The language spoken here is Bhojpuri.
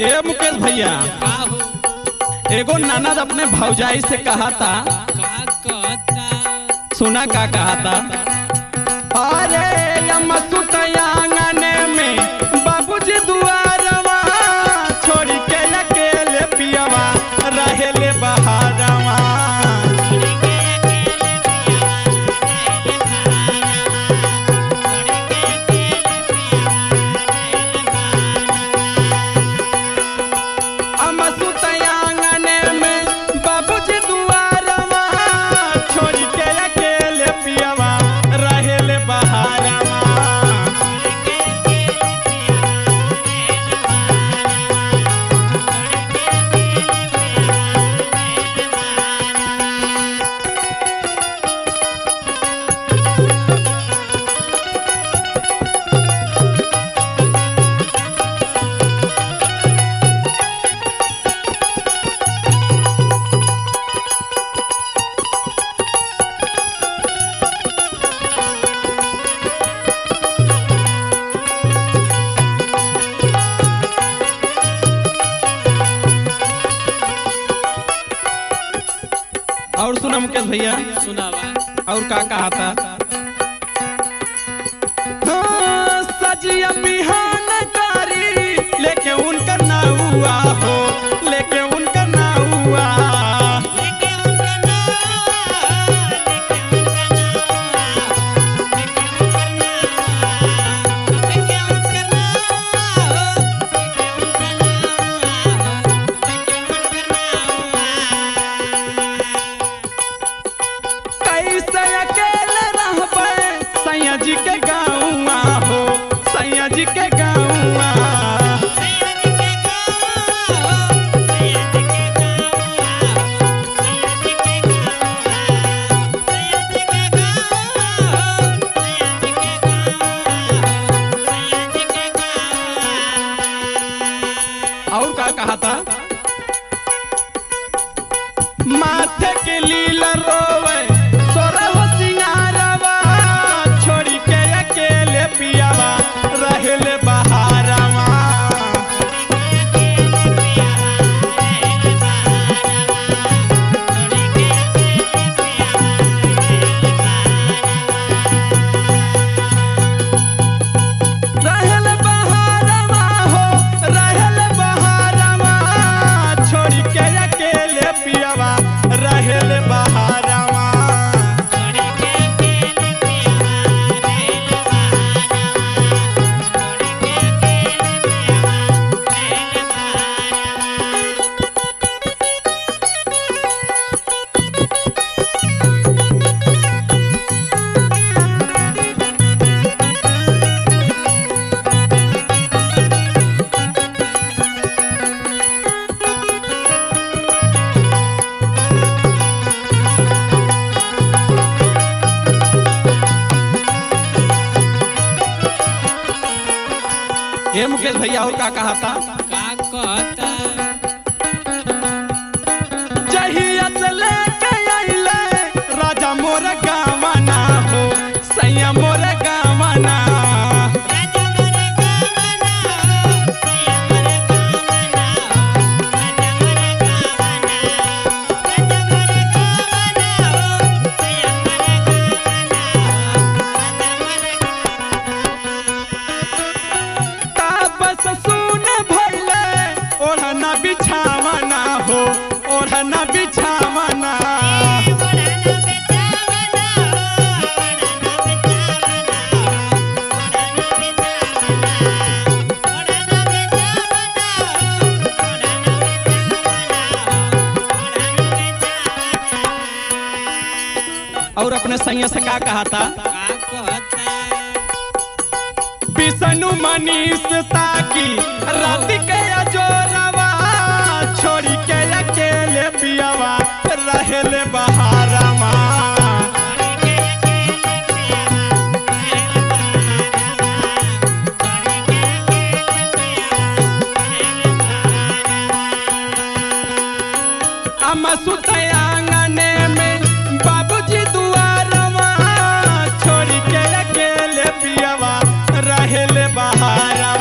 ए मुकेश भैया, एगो ननद अपने भौजाई से कहा था, सुना का कहा था? अरे यमसुत आंगन में बाबूजी दुआरवा छोड़ी के अकेले पियवा रहेले बहारवा। और सुना मुकेश भैया, सुनावा और का कहा था? हाँ, सजिया बिहान कारी लेके उनका ना हुआ हो, लेके उनका ना हुआ, सैया जी के गाँवा हो, सैया जी के गाँवा, और का कहा था? माथे के लीला रोवे सोरा हो सिंगारवा छोड़ी के अकेले पियावा रहेले बहारवा। रहेले बहारवा हो, रहेले बहारवा छोड़ी के अकेले पियावा रहेले बहारवा। ये मुकेश भैया और का कहा था? जहिया से लेके आइले राजा मोर गावना हो, सैया मोर गावना, ओढ़ना बिछावना हो, ओढ़ना बिछावना, और अपने सैया से का कहा था? विष्णु मनीष ताकी राति के अजोरवा छोड़ी के अकेले पियावा रहेले बहारवा। अमसुत आंगन में बाबूजी दुआरवा छोड़ी के अकेले पियावा रहेले बहारवा।